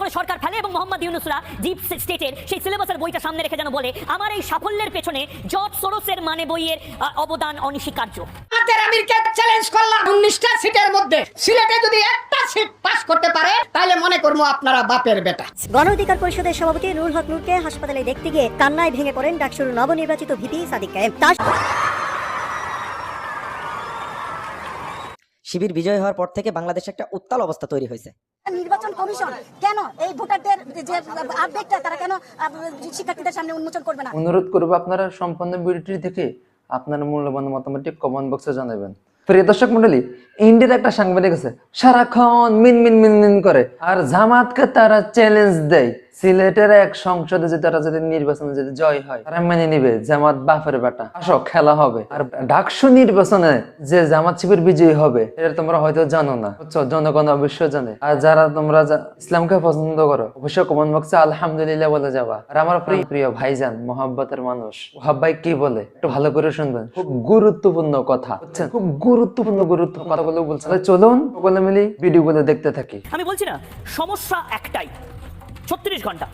করে সরকার ফেলে এবং মোহাম্মদ ইউনূসরা ডিপ স্টেটের সেই সিলেবাসের বইটা সামনে রেখে যেন বলে আমার এই সাফল্যের পেছনে জর্জ সোরোসের মানে বইয়ের অবদান অনস্বীকার্য। আমাদের আমিরকে চ্যালেঞ্জ করলাম 19টা সিটের মধ্যে সিলেটে যদি একটা সিট পাস করতে পারে তাহলে মনে করবো আপনারা বাপের বেটা। গণ অধিকার পরিষদের সভাপতি নুরুল হক নূরকে হাসপাতালে দেখতে গিয়ে কান্নায় ভেঙে পড়েন ডাকসুর নবনির্বাচিত ভিপি সাদিক কায়েম। শিবির বিজয় হওয়ার পর থেকে বাংলাদেশে একটা উত্তাল অবস্থা তৈরি হয়েছে। নির্বাচন কমিশন কেন এই ভোটারদের যে আপডেটটা তারা কেন শিক্ষার্থীদের সামনে উন্মোচন করবে না? অনুরোধ করবো আপনারা সম্পূর্ণ ভিডিওটি দেখে আপনার মূল্যবান মতামতটি কমেন্ট বক্সে জানাবেন। প্রিয় দর্শক মন্ডলী, ইন্ডিয়ার একটা সাংবাদিক আছে সারাক্ষণ মিনমিন করে, আর জামাতকে তারা চ্যালেঞ্জ দেয় সিলেটের এক সংসদে যে তারা যদি নির্বাচনে যদি জয় হয় তারা মেনে নিবে জামাত বাপের বেটা, আসো খেলা হবে। আর ডাকসু নির্বাচনে যে জামাত শিবির বিজয়ী হবে এটা তোমরা হয়তো জানো না, বুঝছো? জনগণ অবশ্যই জানে। আর যারা তোমরা ইসলামকে পছন্দ করো অবশ্যই কমেন্ট বক্সে আলহামদুলিল্লাহ বলে যাবা। আর আমার প্রিয় ভাইজান মোহাব্বতের মানুষ ওহাব ভাই কি বলে একটু ভালো করে শুনবেন, খুব গুরুত্বপূর্ণ কথা, বুঝছেন? খুব গুরুত্বপূর্ণ কথাগুলো বলছে। চলুন সকলে মিলে ভিডিওগুলো দেখতে থাকি। আমি বলছি না, সমস্যা একটাই, 36 ঘন্টা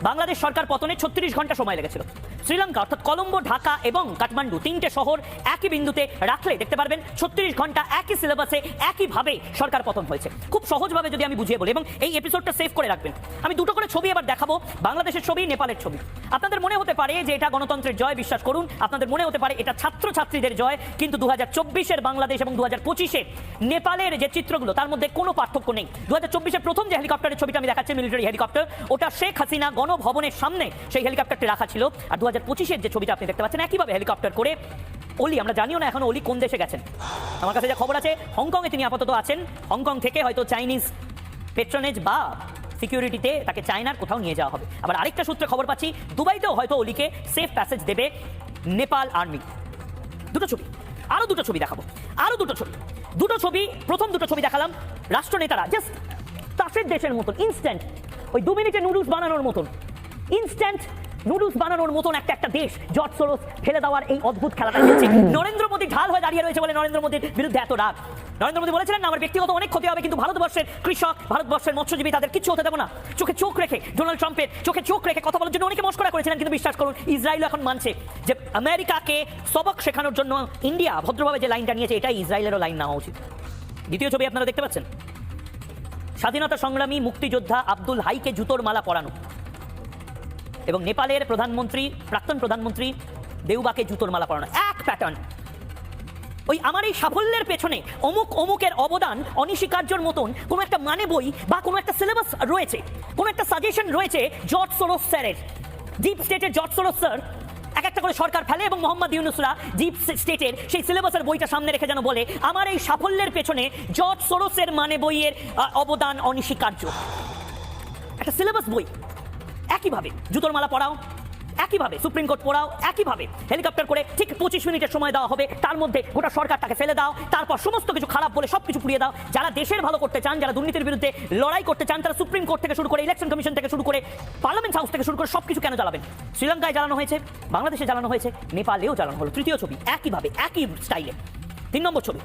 বাংলাদেশ সরকার পতনে 36 ঘন্টা সময় লেগেছিল। শ্রীলঙ্কা অর্থাৎ কলম্বো, ঢাকা এবং কাঠমান্ডু তিনটে শহর একই বিন্দুতে রাখলে দেখতে পারবেন 36 ঘন্টা একই সিলেবাসে একইভাবে সরকার পতন হয়েছে। খুব সহজভাবে যদি আমি বুঝিয়ে বলি, এবং এই এপিসোডটা সেভ করে রাখবেন, আমি দুটো করে ছবি এবার দেখাবো, বাংলাদেশের ছবি, নেপালের ছবি। আপনাদের মনে হতে পারে যে এটা গণতন্ত্রের জয়, বিশ্বাস করুন আপনাদের মনে হতে পারে এটা ছাত্রছাত্রীদের জয়, কিন্তু 2024-এর বাংলাদেশ এবং 2025-এর নেপালের যে চিত্রগুলো তার মধ্যে কোনো পার্থক্য নেই। 2024-এর প্রথম যে হেলিকপ্টারের ছবিটা আমি দেখাচ্ছি, মিলিটারি হেলিকপ্টার, ওটা শেখ হাসিনা গণভবনের সামনে সেই হেলিকপ্টারটি রাখা ছিল। আর 2025-এর যে ছবিটা আপনি দেখতে পাচ্ছেন একইভাবে হেলিকপ্টার করে ওলি, আমরা জানিও না এখন ওলি কোন দেশে গেছেন। আমার কাছে যে খবর আছে হংকংয়ে তিনি আপাতত আছেন, হংকং থেকে হয়তো চাইনিজ পেট্রোনেজ বা সিকিউরিটিতে তাকে চায়নার কোথাও নিয়ে যাওয়া হবে। আবার আরেকটা সূত্রে খবর পাচ্ছি দুবাইতেও হয়তো ওলিকে সেফ প্যাসেজ দেবে নেপাল আর্মি। দুটো ছবি, আরো দুটো ছবি দেখাবো, আরো দুটো ছবি। প্রথম দুটো ছবি দেখালাম রাষ্ট্রনেতারা জাস্ট তাসের দেশের মতন ইনস্ট্যান্ট, ওই 2 মিনিটে নুডলস বানানোর মতন, ইনস্ট্যান্ট নুডলস বানানোর মতন একটা দেশ জর্জ সোরোস ফেলে দেওয়ার এই অদ্ভুত খেলাটা খেলছে। নরেন্দ্র মোদী ঢাল হয়ে দাঁড়িয়ে রয়েছে বলে নরেন্দ্র মোদীর বিরুদ্ধে এত রাগ। নরেন্দ্র মোদী বলেছিলেন না আমার ব্যক্তিগত অনেক ক্ষতি হবে, কিন্তু ভারতবর্ষের কৃষক, ভারতবর্ষের মৎস্যজীবী তাদের কিছু হতে দেবো না। চোখে চোখ রেখে ডোনাল্ড ট্রাম্পের চোখে চোখ রেখে কথা বলার জন্য অনেকে মস্করা করেছিলেন, কিন্তু বিশ্বাস করুন ইসরায়েল এখন মানছে যে আমেরিকাকে সবক শেখানোর জন্য ইন্ডিয়া ভদ্রভাবে যে লাইনটা নিয়েছে এটাই ইসরায়েলেরও লাইন নেওয়া উচিত। দ্বিতীয় ছবি আপনারা দেখতে পাচ্ছেন, স্বাধীনতা সংগ্রামী মুক্তিযোদ্ধা আব্দুল হাইকে জুতোর মালা পরানো এবং নেপালের প্রধানমন্ত্রী, প্রাক্তন প্রধানমন্ত্রী দেউবাকে জুতোর মালা পরানো, এক প্যাটার্ন। ওই আমার এই সাফল্যের পেছনে অমুকের অবদান অনস্বীকার্যর মতন কোনো একটা মানে বই বা কোনো একটা সিলেবাস রয়েছে, কোনো একটা সাজেশন রয়েছে জর্জ সোরোস স্যারের, ডিপ স্টেটের জর্জ সোরোস স্যার এক একটা করে সরকার ফেলে এবং মোহাম্মদ ইউনূসরা ডিপ স্টেটের সেই সিলেবাসের বইটা সামনে রেখে যেন বলে আমার এই সাফল্যের পেছনে জর্জ সোরোসের মানে বইয়ের অবদান অনস্বীকার্য। একটা সিলেবাস বই একইভাবে জুতোর মালা পড়াও, একইভাবে সুপ্রিম কোর্ট পড়াও, একইভাবে হেলিকপ্টার করে ঠিক 25 মিনিটের সময় দেওয়া হবে, তার মধ্যে গোটা সরকারটাকে ফেলে দাও, তারপর সমস্ত কিছু খারাপ বলে সবকিছু পুড়িয়ে দাও। যারা দেশের ভালো করতে চান, যারা দুর্নীতির বিরুদ্ধে লড়াই করতে চান, তারা সুপ্রিম কোর্ট থেকে শুরু করে ইলেকশন কমিশন থেকে শুরু করে পার্লামেন্ট হাউস থেকে শুরু করে সবকিছু কেন জ্বালাবেন? শ্রীলঙ্কায় জ্বালানো হয়েছে, বাংলাদেশে জ্বালানো হয়েছে, নেপালেও জ্বালানো হলো। তৃতীয় ছবি একইভাবে একই স্টাইলে। 3 নম্বর ছবি,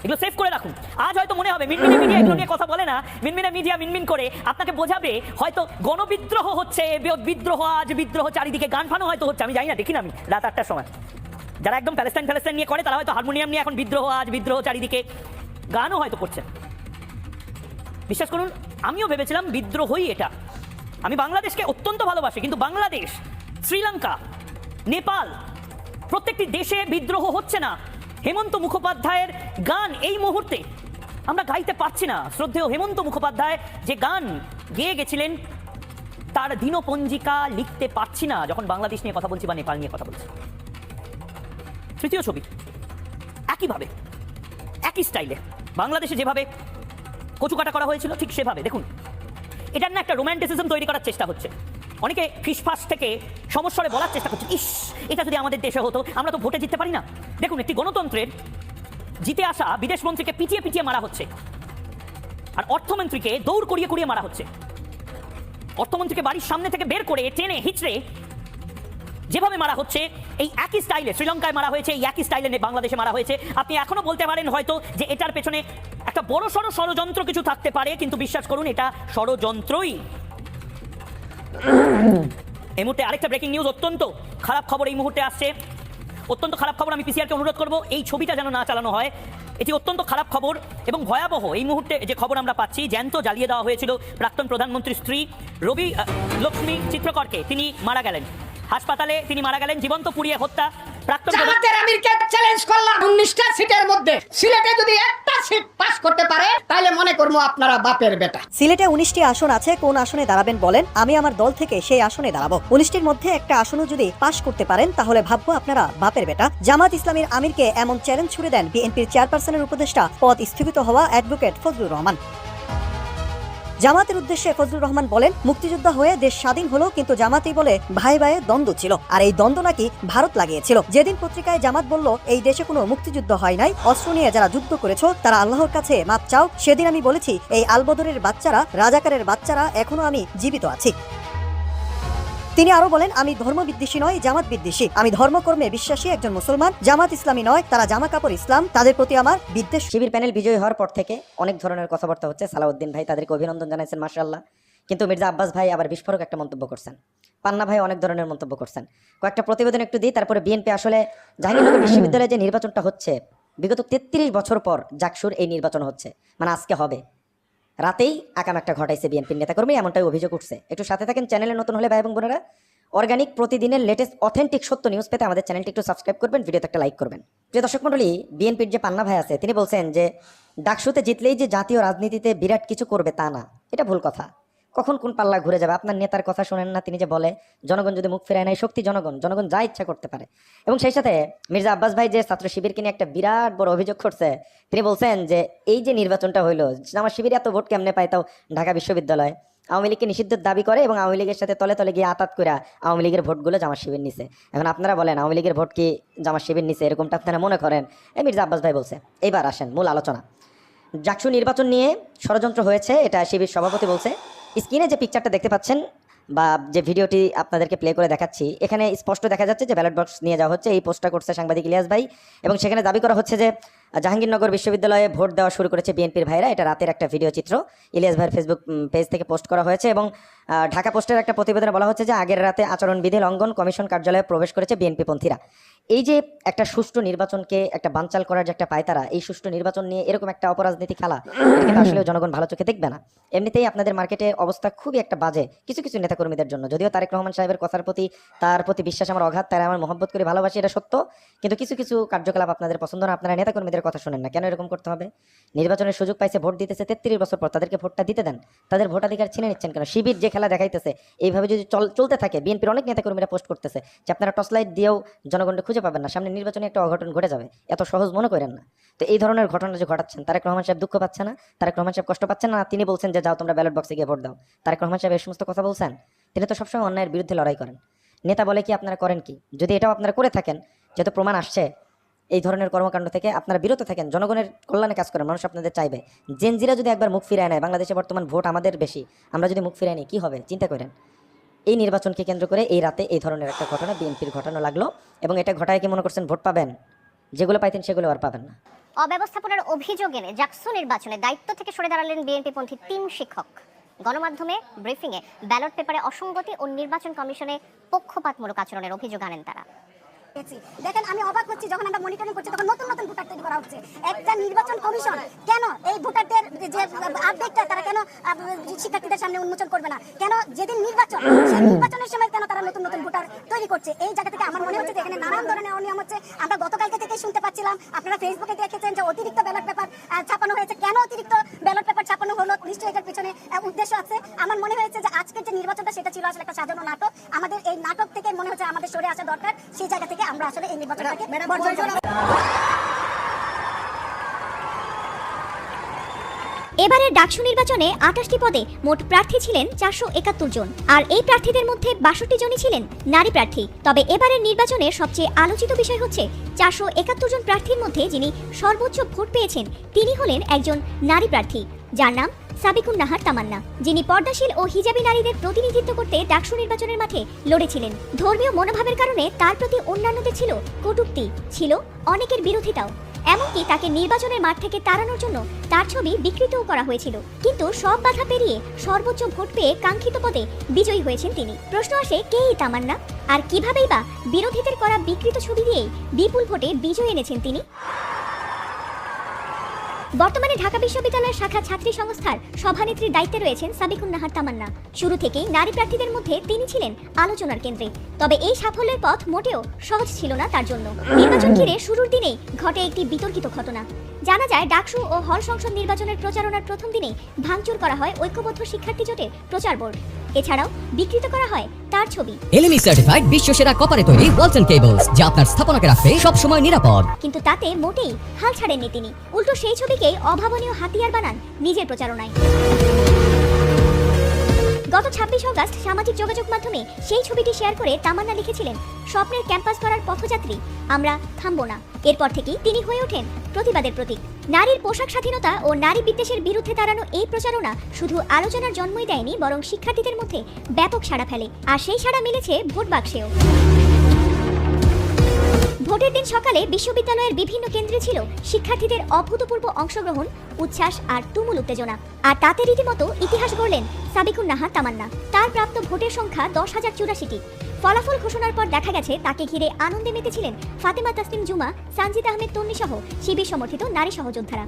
এগুলো সেভ করে রাখুন। আজ হয়তো মনে হবে মিনমিনে মিডিয়া এগুলো নিয়ে কথা বলে না, মিনমিনে মিডিয়া মিনমিন করে আপনাকে বোঝাবে হয়তো গণবিদ্রোহ হচ্ছে, বিদ্রোহ, আজ বিদ্রোহ, চারিদিকে গান ফানো হয়তো হচ্ছে, আমি জানি না, দেখি না আমি রাত 8টার সময় যারা একদম প্যালেস্টাইন নিয়ে করে তারা হয়তো হারমোনিয়াম নিয়ে এখন বিদ্রোহ, আজ বিদ্রোহ, চারিদিকে গানও হয়তো করছেন। বিশ্বাস করুন আমিও ভেবেছিলাম বিদ্রোহই এটা। আমি বাংলাদেশকে অত্যন্ত ভালোবাসি, কিন্তু বাংলাদেশ, শ্রীলঙ্কা, নেপাল প্রত্যেকটি দেশে বিদ্রোহ হচ্ছে না। হেমন্ত মুখোপাধ্যায়ের গান এই মুহূর্তে আমরা গাইতে পারছি না। শ্রদ্ধেয় হেমন্ত মুখোপাধ্যায় যে গান গেয়ে গেছিলেন তার দিনপঞ্জিকা লিখতে পারছি না যখন বাংলাদেশ নিয়ে কথা বলছি বা নেপাল নিয়ে কথা বলছি। তৃতীয় ছবি একইভাবে একই স্টাইলে বাংলাদেশে যেভাবে কচুকাটা করা হয়েছিল ঠিক সেভাবে দেখুন, এটার না একটা রোম্যান্টিসিজম তৈরি করার চেষ্টা হচ্ছে। অনেকে ফিসফাস থেকে সমস্যারে বলার চেষ্টা করছে, ইস এটা যদি আমাদের দেশে হতো, আমরা তো ভোটে জিততে পারি না। দেখুন একটি গণতন্ত্রের জিতে আসা বিদেশমন্ত্রীকে পিটিয়ে মারা হচ্ছে, আর অর্থমন্ত্রীকে দৌড় করিয়ে মারা হচ্ছে। অর্থমন্ত্রীকে বাড়ির সামনে থেকে বের করে টেনে হিচড়ে যেভাবে মারা হচ্ছে এই একই স্টাইলে শ্রীলঙ্কায় মারা হয়েছে, এই একই স্টাইলে বাংলাদেশে মারা হয়েছে। আপনি এখনো বলতে পারেন হয়তো যে এটার পেছনে একটা বড়সড় ষড়যন্ত্র কিছু থাকতে পারে, কিন্তু বিশ্বাস করুন এটা ষড়যন্ত্রই। এই মুহূর্তে আরেকটা ব্রেকিং নিউজ, অত্যন্ত খারাপ খবর এই মুহূর্তে আসছে, অত্যন্ত খারাপ খবর। আমি পিসিআরকে অনুরোধ করব এই ছবিটা যেন না চালানো হয়, এটি অত্যন্ত খারাপ খবর এবং ভয়াবহ। এই মুহূর্তে যে খবর আমরা পাচ্ছি, জ্যান্ত জ্বালিয়ে দেওয়া হয়েছিল প্রাক্তন প্রধানমন্ত্রীর স্ত্রী রবি লক্ষ্মী চিত্রকরকে, তিনি মারা গেলেন হাসপাতালে, তিনি মারা গেলেন জীবন্ত পুড়িয়ে হত্যা। প্রাক্তন জামাতের আমিরকে চ্যালেঞ্জ করলাম 19টা সিটের মধ্যে সিলেটে যদি একটা সিট পাস করতে পারে তাহলে মনে করবো আপনারা বাপের বেটা। সিলেটে 19টি আসন আছে, কোন আসনে দাঁড়াবেন বলেন? আমি আমার দল থেকে সেই আসনে দাঁড়াবো। 19টির মধ্যে একটা আসনও যদি পাশ করতে পারেন তাহলে ভাববো আপনারা বাপের বেটা। জামাত ইসলামীর আমিরকে এমন চ্যালেঞ্জ ছুড়ে দেন বিএনপির চেয়ারপারসনের উপদেষ্টা পদ স্থগিত হওয়া অ্যাডভোকেট ফজলুর রহমান। জামাতের উদ্দেশ্যে ফজলুর রহমান বলেন, মুক্তিযোদ্ধা হয়ে দেশ স্বাধীন হলো, কিন্তু জামাতই বলে ভাই ভাইয়ে দ্বন্দ্ব ছিল, আর এই দ্বন্দ্ব নাকি ভারত লাগিয়েছিল। যেদিন পত্রিকায় জামাত বলল এই দেশে কোনো মুক্তিযুদ্ধ হয় নাই, অস্ত্র নিয়ে যারা যুদ্ধ করেছো তারা আল্লাহর কাছে মাপ চাও, সেদিন আমি বলেছি এই আলবদরের বাচ্চারা, রাজাকারের বাচ্চারা এখনো আমি জীবিত আছি। তিনি আরো বলেন, আমি ধর্ম বিদ্বেষী নয়, জামাত বিদ্বেষী। আমি ধর্মকর্মে বিশ্বাসী একজন মুসলমান। জামাত ইসলামী নয়, তারা জামা কাপড় ইসলাম, তাদের প্রতি আমার বিদ্বেষ। শিবির প্যানেল বিজয়ী হওয়ার পর থেকে অনেক ধরনের কথাবার্তা হচ্ছে। সালাউদ্দিন ভাই তাদেরকে অভিনন্দন জানাইছেন, মাশাআল্লাহ। কিন্তু মির্জা আব্বাস ভাই আবার বিস্ফোরক একটা মন্তব্য করছেন, পান্না ভাই অনেক ধরনের মন্তব্য করছেন। কয়েকটা প্রতিবেদন একটু দিই, তারপরে বিএনপি আসলে জাহাঙ্গীরনগর বিশ্ববিদ্যালয়ে যে নির্বাচনটা হচ্ছে, বিগত 33 বছর পর জাকসুর এই নির্বাচন হচ্ছে, মানে আজকে হবে। রাতেই আকাম একটা ঘটাইছে বিএনপির নেতাকর্মী, এমনটাই অভিযোগ উঠছে। একটু সাথে থাকেন, চ্যানেলে নতুন হলে ভাই এবং বোনেরা। অর্গানিক প্রতিদিনের লেটেস্ট অথেন্টিক সত্য নিউজ পেতে আমাদের চ্যানেলটি একটু সাবস্ক্রাইব করবেন, ভিডিওতে একটা লাইক করবেন। প্রিয় দর্শক মণ্ডলী, বিএনপির যে পান্না ভাই আছে তিনি বলছেন যে ডাকসুতে জিতলেই যে জাতীয় রাজনীতিতে বিরাট কিছু করবে তা না, এটা ভুল কথা। কখন কোন পাল্লা ঘুরে যাবে, আপনার নেতার কথা শোনেন না? তিনি যে বলে জনগণ যদি মুখ ফেরায় নাই, শক্তি জনগণ, জনগণ যা ইচ্ছা করতে পারে। এবং সেই সাথে মির্জা আব্বাস ভাই যে ছাত্র শিবিরকে নিয়ে একটা বিরাট বড় অভিযোগ করছে, তিনি বলছেন যে এই যে নির্বাচনটা হইলো, আমার শিবির এত ভোট কেমনে পায় তাও ঢাকা বিশ্ববিদ্যালয়, আওয়ামী লীগকে নিষিদ্ধের দাবি করে এবং আওয়ামী লীগের সাথে তলে তলে গিয়ে আতাত করে আওয়ামী লীগের ভোটগুলো জামাত শিবির নিছে। এখন আপনারা বলেন আওয়ামী লীগের ভোট কি জামাত শিবির নিছে, এরকমটা আপনারা মনে করেন? এই মির্জা আব্বাস ভাই বলছে। এবার আসেন মূল আলোচনা। জাকসু নির্বাচন নিয়ে ষড়যন্ত্র হয়েছে, এটা শিবির সভাপতি বলছে। স্ক্রিনে যে পিকচারটা দেখতে পাচ্ছেন বা যে ভিডিওটি আপনাদেরকে প্লে করে দেখাচ্ছি, এখানে স্পষ্ট দেখা যাচ্ছে যে ব্যালট বক্স নিয়ে যাওয়া হচ্ছে। এই পোস্টটা করছে সাংবাদিক ইলিয়াস ভাই এবং সেখানে দাবি করা হচ্ছে যে জাহাঙ্গীরনগর বিশ্ববিদ্যালয়ে ভোট দেওয়া শুরু করেছে বিএনপির ভাইরা। এটা রাতের একটা ভিডিও চিত্র ইলিয়াস ভাইয়ের ফেসবুক পেজ থেকে পোস্ট করা হয়েছে এবং ঢাকা পোস্টের একটা প্রতিবেদনে বলা হচ্ছে যে আগের রাতে আচরণবিধি লঙ্ঘন, কমিশন কার্যালয়ে প্রবেশ করেছে বিএনপি পন্থীরা। এই যে একটা সুষ্ঠু নির্বাচনকে একটা বানচাল করার যে একটা পায়তারা, এই সুষ্ঠু নির্বাচন নিয়ে এরকম একটা অপরাজনীতি খেলা, এটা আসলে জনগণ ভালো চোখে দেখবে না। এমনিতেই আপনাদের মার্কেটে অবস্থা খুবই একটা বাজে কিছু কিছু নেতাকর্মীদের জন্য। যদিও তারেক রহমান সাহেবের কথার প্রতি, তার প্রতি বিশ্বাস আমার অগাধ, তারা আমার মহব্বত করে ভালোবাসি, এটা সত্য। কিন্তু কিছু কিছু কার্যকলাপ আপনাদের পছন্দ না, আপনারা নেতাকর্মীদের কথা শোনেন না। কেন এরকম করতে হবে? নির্বাচনের সুযোগ পাইছে, ভোট দিতেছে 33 বছর পর, তাদেরকে ভোটটা দিতে দেন। তাদের ভোটাধিকার ছিনে নিচ্ছেন কেন? শিবির যে খেলা দেখাইতেছে, এইভাবে যদি চলতে থাকে, বিএনপির অনেক নেতাকর্মীরা পোস্ট করতেছে যে আপনারা টর্চ লাইট দিয়েও জনগণকে খুঁজে পাবেন না, সামনে নির্বাচনে একটা অঘটন ঘটে যাবে, এত সহজ মনে করেন না। তো এই ধরনের ঘটনা যে ঘটাচ্ছেন, তারেক রহমান সাহেব দুঃখ পাচ্ছে না? তারেক রহমান সাহেব কষ্ট পাচ্ছেন না? তিনি বলছেন যে যাও তোমরা ব্যালট বক্সে গিয়ে ভোট দাও। তারেক রহমান সাহেব এই সমস্ত কথা বলছেন? তিনি তো সবসময় অন্যায়ের বিরুদ্ধে লড়াই করেন। নেতা বলে কি, আপনারা করেন কি? যদি এটাও আপনারা করে থাকেন, যেহেতু প্রমাণ আসছে এই ধরনের কর্মকাণ্ড থেকে, আপনারা বিরত থাকেন, জনগণের কল্যাণে কাজ করেন, মানুষ আপনাদের চাইবে। জেনজিরা যদি একবার মুখ ফিরায় নেয়, বাংলাদেশে বর্তমান ভোট আমাদের বেশি, আমরা যদি মুখ ফিরাই নিই কী হবে চিন্তা করেন। এই নির্বাচনকে কেন্দ্র করে এই রাতে এই ধরনের একটা ঘটনা বিএনপির ঘটানো লাগলো এবং এটা ঘটায় কি মনে করছেন ভোট পাবেন? যেগুলো পাইতেন সেগুলো আর পাবেন না। অব্যবস্থাপনার অভিযোগ এনে জাকসু নির্বাচনে দায়িত্ব থেকে সরে দাঁড়ালেন বিএনপিপন্থী 3 শিক্ষক। গণমাধ্যমে ব্রিফিংয়ে ব্যালট পেপারে অসঙ্গতি ও নির্বাচন কমিশনে পক্ষপাতমূলক আচরণের অভিযোগ আনেন তারা। দেখেন, আমি অবাক হচ্ছি যখন আমরা মনিটরিং করছি তখন নতুন নতুন ভোটার তৈরি করা হচ্ছে। একটা নির্বাচন কমিশন কেন এই ভোটারদের যে আপডেটটা তারা কেন শিক্ষার্থীদের সামনে উন্মোচন করবে না? কেন যেদিন নির্বাচন, সেই নির্বাচনের সময় কেন তারা নতুন নতুন ভোটার তৈরি করছে? এই জায়গা থেকে আমার মনে হচ্ছে যে এখানে নানান ধরনের অনিয়ম হচ্ছে। আমরা গতকালকে থেকে শুনতে পাচ্ছিলাম, আপনারা ফেসবুকে দেখেছেন যে অতিরিক্ত ব্যালট পেপার ছাপানো হয়েছে। কেন অতিরিক্ত ব্যালট পেপার ছাপানো হলো? নিশ্চয়ই এটার পিছনে উদ্দেশ্য আছে। আমার মনে হয়েছে যে আজকের যে নির্বাচনটা সেটা ছিল আসলে একটা সাজানো নাটক। আমাদের এই নাটক থেকে মনে হচ্ছে আমাদের সরে আসা দরকার। সেই জায়গা থেকে আমরা আসলে এই নির্বাচনটাকে বর্জন করব। এবারের ডাকসু নির্বাচনে 28টি পদে মোট প্রার্থী ছিলেন 471 জন, আর এই প্রার্থীদের মধ্যে 62 জনই ছিলেন নারী প্রার্থী। তবে এবারের নির্বাচনের সবচেয়ে আলোচিত বিষয় হচ্ছে 471 জন প্রার্থীর মধ্যে যিনি সর্বোচ্চ ভোট পেয়েছেন তিনি হলেন একজন নারী প্রার্থী, যার নাম সাবিকুন নাহার তামান্না, যিনি পর্দাশীল ও হিজাবি নারীদের প্রতিনিধিত্ব করতে ডাকসু নির্বাচনের মাঠে লড়েছিলেন। ধর্মীয় মনোভাবের কারণে তার প্রতি অন্যান্যদের ছিল কটূক্তি, ছিল অনেকের বিরোধিতাও। এমনকি তাকে নির্বাচনের মাঠ থেকে তাড়ানোর জন্য তার ছবি বিকৃতও করা হয়েছিল। কিন্তু সব বাধা পেরিয়ে সর্বোচ্চ ভোট পেয়ে কাঙ্ক্ষিত পদে বিজয়ী হয়েছেন তিনি। প্রশ্ন আসে, কে এই তামান্না, আর কিভাবেই বা বিরোধীদের করা বিকৃত ছবি দিয়েই বিপুল ভোটে বিজয় এনেছেন তিনি? বর্তমানে ঢাকা বিশ্ববিদ্যালয়ের শাখা ছাত্রী সংস্থার সভানেত্রীর দায়িত্বে রয়েছেন সাবিকুন নাহার তামান্না। শুরু থেকেই নারী প্রার্থীদের মধ্যে তিনি ছিলেন আলোচনার কেন্দ্রে। তবে এই সাফল্যের পথ মোটেও সহজ ছিল না তার জন্য। নির্বাচন ঘিরে শুরুর দিনেই ঘটে একটি বিতর্কিত ঘটনা। জানা যায়, ডাকসু ও হল সংসদ নির্বাচনের প্রচারণার প্রথম দিনেই ভাঙচুর করা হয় ঐক্যবদ্ধ শিক্ষার্থী জোটের প্রচার বোর্ড। এছাড়াও বিকৃত করা হয় তার ছবি। এলএমই সার্টিফাইড বিশ্বসেরা কপারে তৈরি ওয়ালটন কেবলস, যা আপনার স্থাপনাকে রাখবে সব সময় নিরাপদ। কিন্তু তাতে মোটেই হাল ছাড়েননি তিনি। উল্টো সেই ছবিকেই অভাবনীয় হাতিয়ার বানান নিজের প্রচারণায়। গত 26 অগস্ট সামাজিক যোগাযোগ মাধ্যমে সেই ছবিটি শেয়ার করে তামান্না লিখেছিলেন, স্বপ্নের ক্যাম্পাস করার পথযাত্রী, আমরা থামবো না। এরপর থেকেই তিনি হয়ে ওঠেন প্রতিবাদের প্রতীক। নারীর পোশাক স্বাধীনতা ও নারী বিদ্বেষের বিরুদ্ধে দাঁড়ানো এই প্রচারণা শুধু আলোচনার জন্মই দেয়নি, বরং শিক্ষার্থীদের মধ্যে ব্যাপক সাড়া ফেলে। আর সেই সাড়া মিলেছে ভোট বাক্সেও। ভোটের দিন সকালে বিশ্ববিদ্যালয়ের বিভিন্ন কেন্দ্রে ছিল শিক্ষার্থীদের অভূতপূর্ব অংশগ্রহণ, উচ্ছ্বাস আর তুমুল উত্তেজনা। আর তাতে রীতিমতো ইতিহাস গড়লেন সাবিকুন নাহার তামান্না। তার প্রাপ্ত ভোটের সংখ্যা 10,084টি। ফলাফল ঘোষণার পর দেখা গেছে তাকে ঘিরে আনন্দে মেতেছিলেন ফাতেমা তাসনিম জুমা, সানজিদ আহমেদ তন্নি সহ শিবির সমর্থিত নারী সহযোদ্ধারা।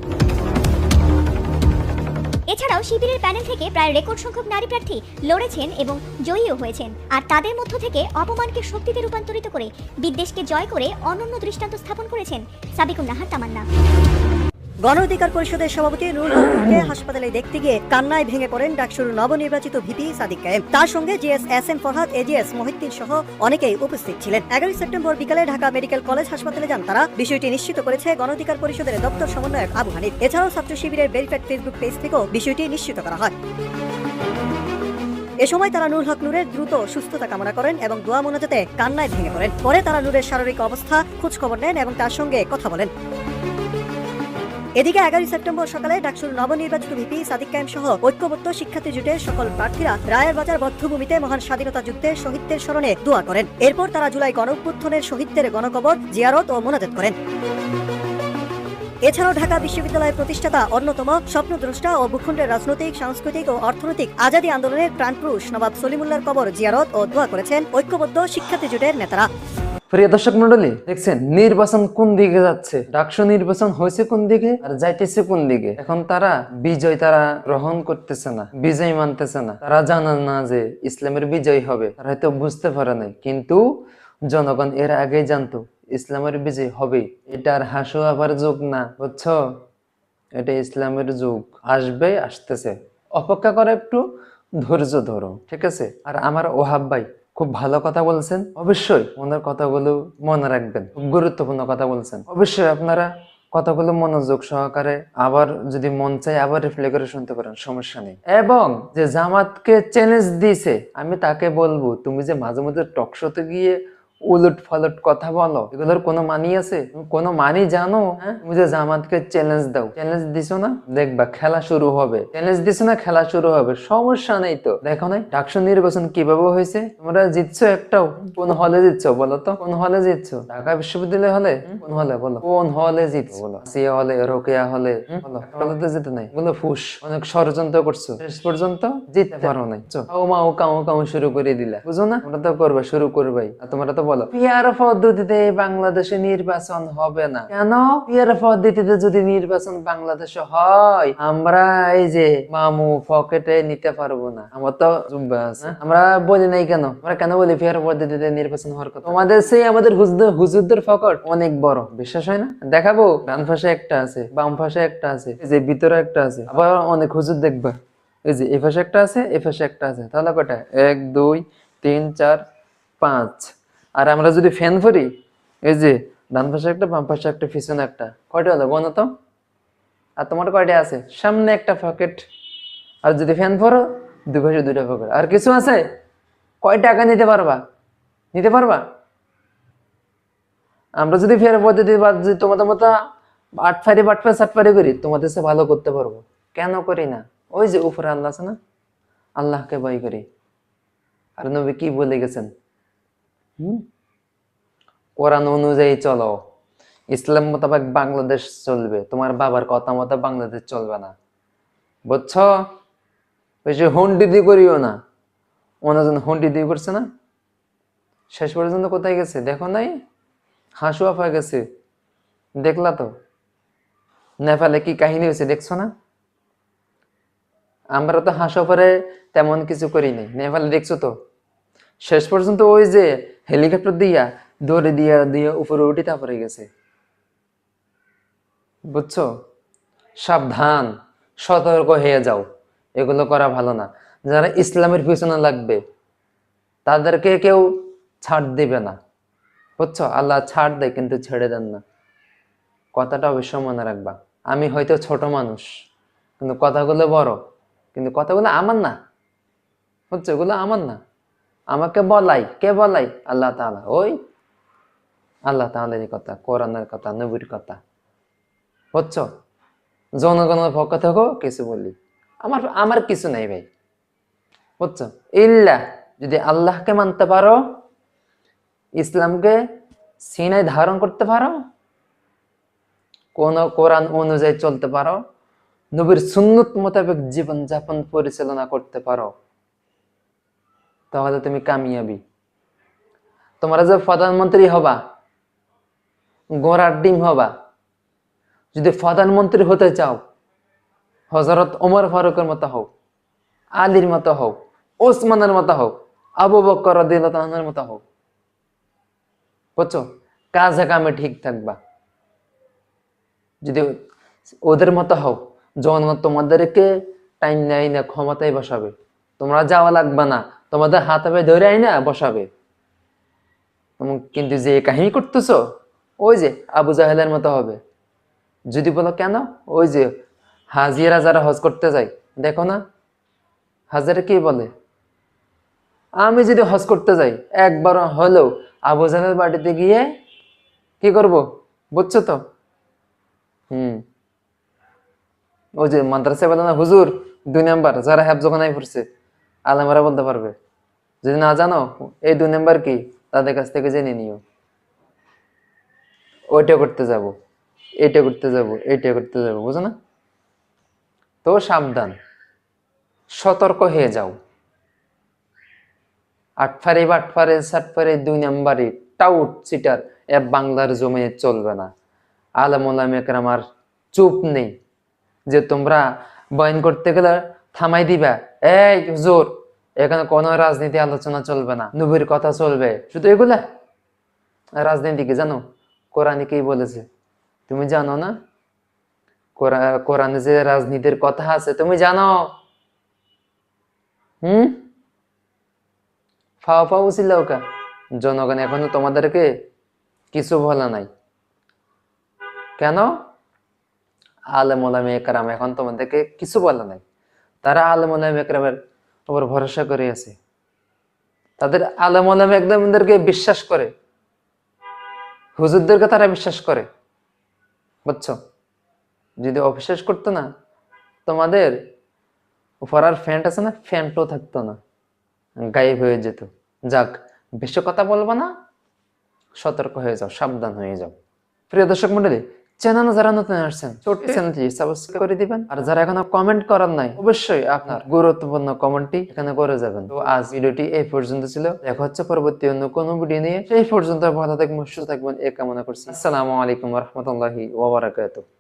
এছাড়াও শিবিরের প্যানেল থেকে প্রায় রেকর্ড সংখ্যক নারী প্রার্থী লড়েছেন এবং জয়ীও হয়েছেন। আর তাদের মধ্য থেকে অপমানকে শক্তিতে রূপান্তরিত করে বিদ্বেষকে জয় করে অনন্য দৃষ্টান্ত স্থাপন করেছেন সাবিকুন নাহার তামান্না। গণ অধিকার পরিষদের সভাপতি নুরুল হককে হাসপাতালে দেখতে গিয়ে কান্নায় ভেঙে পড়েন ডাকসুর নবনির্বাচিত ভিপি সাদিক কায়েম। তার সঙ্গে GS S M Farhad, AGS Mohiuddin সহ অনেকেই উপস্থিত ছিলেন। 11 সেপ্টেম্বর বিকালে ঢাকা মেডিকেল কলেজ হাসপাতালে যান তারা। বিষয়টি নিশ্চিত করেছে গণ অধিকার পরিষদের দপ্তর সমন্বয়ক আবু হানিফ। এছাড়াও ছাত্র শিবিরের ভেরিফাইড ফেসবুক পেজ থেকেও বিষয়টি নিশ্চিত করা হয়। এ সময় তারা নুরুল হক নূরের দ্রুত সুস্থতা কামনা করেন এবং দোয়া মোনাজাতে কান্নায় ভেঙে পড়েন। পরে তারা নূরের শারীরিক অবস্থা খোঁজ খবর নেন এবং তার সঙ্গে কথা বলেন। এদিকে 11 সেপ্টেম্বর সকালে ডাকসুর নবনির্বাচিত ভিপি সাদিক কায়েম সহ ঐক্যবদ্ধ শিক্ষার্থী জোটের সকল প্রার্থীরা রায়ের বাজার বধ্যভূমিতে মহান স্বাধীনতা যুদ্ধের শহীদদের স্মরণে দোয়া করেন। এরপর তারা জুলাই গণঅভ্যুত্থানের শহীদদের গণকবর জিয়ারত ও মোনাজাত করেন। এছাড়াও ঢাকা বিশ্ববিদ্যালয়ের প্রতিষ্ঠাতা, অন্যতম স্বপ্নদ্রষ্টা ও ভূখণ্ডের রাজনৈতিক, সাংস্কৃতিক ও অর্থনৈতিক আজাদী আন্দোলনের প্রাণপুরুষ নবাব সলিমুল্লাহর কবর জিয়ারত ও দোয়া করেছেন ঐক্যবদ্ধ শিক্ষার্থী জোটের নেতারা। প্রিয় দর্শক মন্ডলী, দেখছেন নির্বাচন কোন দিকে যাচ্ছে, ডাকসু নির্বাচন হয়েছে কোন দিকে আর যাইতেছে কোন দিকে। এখন তারা বিজয় তারা গ্রহণ করতেছে না, বিজয় মানতেছে না। তারা জানে না যে ইসলামের বিজয় হবে, তারা হয়তো বুঝতে পারে নাই, কিন্তু জনগণ এর আগেই জানতো ইসলামের বিজয় হবে। এটা আর হাসু আবার যুগ না, বুঝছো? এটা ইসলামের যুগ, আসবে, আসতেছে। অপেক্ষা করে, একটু ধৈর্য ধরো, ঠিক আছে? আর আমার ওহাব ভাই খুব ভালো কথা বলছেন, অবশ্যই ওনার কথাগুলো মনে রাখবেন। খুব গুরুত্বপূর্ণ কথা বলছেন, অবশ্যই আপনারা কথাগুলো মনোযোগ সহকারে আবার যদি মন চাই আবার রিপ্লে করে শুনতে পারেন, সমস্যা নেই। এবং যে জামাতকে চ্যালেঞ্জ দিয়েছে, আমি তাকে বলবো, তুমি যে মাঝে মধ্যে টকশোতে গিয়ে উলট ফালট কথা বলো, এগুলোর কোনো মানি আছে? কোনো মানি জানো? হ্যাঁ, তুমি যে জামাতকে চ্যালেঞ্জ দাও, চ্যালেঞ্জ দিছো না, দেখবা খেলা শুরু হবে। চ্যালেঞ্জ দিছো না, খেলা শুরু হবে, সমস্যা নেই তো। দেখো নাই ডাকসু নির্বাচন কিভাবে হয়েছে? তোমরা জিতছো একটাও? কোন হলে জিতছো বলো তো? কোন হলে জিতছো? ঢাকা বিশ্ববিদ্যালয় হলে? কোন হলে বলো? কোন হলে জিতছো বলো? সিয়া হলে, রোকেয়া হলে, বলো? হলে জিতে নাই, বলো ফুস, অনেক ষড়যন্ত্র করছো, শেষ পর্যন্ত জিততে পারো নাই। কাউ মাউ কাউ কাউ শুরু করে দিলা, বুঝো না? ওটা তো করবে, শুরু করবাই। আর তোমরা তো বলো পিয়ার পদ্ধতিতে বাংলাদেশে নির্বাচন হবে না। কেন? পিয়ার পদ্ধতিতে যদি নির্বাচন বাংলাদেশে হয়, আমরা এই যে মামু পকেটে নিতে পারবো না। আমার তো আমরা বলি নাই কেন? আমরা কেন বলি পিয়ার পদ্ধতিতে নির্বাচন হওয়ার কথা? তোমাদের সেই আমাদের হুজুরদের পকেট অনেক বড়, বিশ্বাস হয় না? দেখাবো, ডান পাশে একটা আছে, বাম পাশে একটা আছে, এই যে ভিতরে একটা আছে, আবার অনেক হুজুর দেখবা। এই যে এই পাশে একটা আছে, এই পাশে একটা আছে, তাহলে কয়টা? 1 2 3 4 5। আর আমরা যদি ফ্যান ভরি, এই যে ডান পাশে একটা, বাম পাশে একটা, পিছনে একটা, কয়টা হলো বলো তো? আর তোমার কয়টা আছে? সামনে একটা পকেট। আর যদি ফ্যান ভরো, দুই পাশে দুইটা পকেট। আর কিছু আছে? কয় টাকা নিতে পারবা? নিতে পারবা? আমরা যদি ফের পদ্ধতি বা যদি তোমাদের মতো আটফারি করি, তোমাদের সে ভালো করতে পারবো। কেন করি না? ওই যে উপরে আল্লাহ আছে না, আল্লাহকে ভয় করি। আর নবী কি বলে গেছেন? কোরআন অনুযায়ী চলো, ইসলাম মোতাবেক বাংলাদেশ চলবে, তোমার বাবার কথা মতো বাংলাদেশ চলবে না, বুঝছো? বেশি হুন্ডি দিয়ে করিও না। অন্যজন হুন্ডি দিয়ে করছে না, শেষ পর্যন্ত কোথায় গেছে দেখো নাই? হাসুয়া হয়ে গেছে, দেখলা তো নেপালে কি কাহিনী হয়েছে দেখছো না? আমরা তো হাসো পরে তেমন কিছু করি নাই, নেপালে দেখছো তো শেষ পর্যন্ত ওই যে হেলিকপ্টার দিয়া দৌড়ে দিয়া দিয়ে উপরে উঠে তারপরে গেছে, বুঝছো? সাবধান, সতর্ক হয়ে যাও, এগুলো করা ভালো না। যারা ইসলামের পিছনে লাগবে তাদেরকে কেউ ছাড় দিবে না, বুঝছো? আল্লাহ ছাড় দেয় কিন্তু ছেড়ে দেন না, কথাটা অবশ্যই মনে রাখবা। আমি হয়তো ছোট মানুষ কিন্তু কথাগুলো বড়, কিন্তু কথাগুলো আমার না, বুঝছো? এগুলো আমার না, আমাকে বলাই কে বলাই? আল্লাহ তাআলা। ওই আল্লাহ তাআলারই কথা, কোরআনের কথা, নবীর কথা, বুঝছো? জনগণের পক্ষ থেকেও কিছু বলি, আমার কিছু নাই ভাই, বুঝছো? ইল্লা যদি আল্লাহকে মানতে পারো, ইসলামকে সিনায় ধারণ করতে পারো, কোন কোরআন অনুযায়ী চলতে পারো, নবীর সুন্নত মোতাবেক জীবন যাপন পরিচালনা করতে পারো, তাহলে তুমি কামিয়াবি। তোমরা যে প্রধানমন্ত্রী হবা, গোড়ার ডিম হবা, যদি প্রধানমন্ত্রী হতে চাও হযরত ওমর ফারুকের মতো হও, আলীর মতো হও, ওসমানের মতো হও, আবু বকর রাদিয়াল্লাহু আনহুর মতো হও, বুঝছো? কাজে কামে ঠিক থাকবা। যদি ওদের মতো হও, জনগণ তোমাদেরকে টাইম নেয় না, ক্ষমতায় বসাবে, তোমরা যাওয়া লাগবে না, তোমাদের হাতে পায়ে ধরে আই না বসাবে। কিন্তু যে কাহিনী করতেছো ওই যে আবু জাহেলের মতো হবে। যদি বলো কেন, ওই যে হাজিরা যারা হজ করতে যায় দেখো না, হাজারে কি বলে? আমি যদি হজ করতে যাই একবার হলেও আবু জাহেলের বাড়িতে গিয়ে কি করব, বুঝছো তো? ওই যে মাদ্রাসায় বলে না, হুজুর 2 নাম্বার, যারা হেফজখানায় পড়ছে আলেমরা বলতে পারবে। যদি না জানো এই 2 নাম্বার কি, তাদের কাছ থেকে জেনে নিও। ওইটা করতে যাব, এইটা করতে যাব, এইটা করতে যাব, বুঝো না? তো সাবধান, সতর্ক হয়ে যাও। আটফারে বাটফারে সাটফারে 2 নাম্বারে টাউট চিটার এ বাংলার জমিনে চলবে না। আলেম ওলামা একরাম আর চুপ নেই যে তোমরা বয়ান করতে গেলে থামাই দিবা, এই হুজুর এখানে কোনো রাজনীতি আলোচনা চলবে না, নবীর কথা চলবে, শুধু এগুলা। রাজনীতি কি জানো? কোরআনে কি বলেছে তুমি জানো না? কোরআনে যে রাজনীতির কথা আছে তুমি জানো? ফাও ফাও ছিল ওকা, জনগণ এখনো তোমাদেরকে কিছু বলা নাই। কেন? আলেম ওলামা একরাম এখন তোমাদেরকে কিছু বলা নাই, তারা আলেম ওলামা একরামের উপর ভরসা করে আছে, তাদের আলেম ওলামা একরামদেরকে বিশ্বাস করে, হুজুরদেরকে তারা বিশ্বাস করে, বুঝছো? যদি অবিশ্বাস করতো না তোমাদের উপর আর ফ্যান্ট আছে না, ফ্যান্টও থাকতো না, গায়েব হয়ে যেত। যাক, বেশি কথা বলবো না, সতর্ক হয়ে যাও, সাবধান হয়ে যাও। প্রিয় দর্শক মন্ডলী, চ্যানেলে যারা নতুন আসছেন ছোট্ট চ্যানেলটি সাবস্ক্রাইব করে দিবেন, আর যারা এখনো কমেন্ট করার নাই অবশ্যই আপনার গুরুত্বপূর্ণ কমেন্টটি এখানে করে যাবেন। তো আজ ভিডিওটি এই পর্যন্ত ছিল, দেখা হচ্ছে পরবর্তী অন্য কোনো ভিডিও নিয়ে। সেই পর্যন্ত ভালো থাকবেন, সুস্থ থাকবেন এই কামনা করছি। আসসালামু আলাইকুম ওয়া রাহমাতুল্লাহি ওয়া বারাকাতুহু।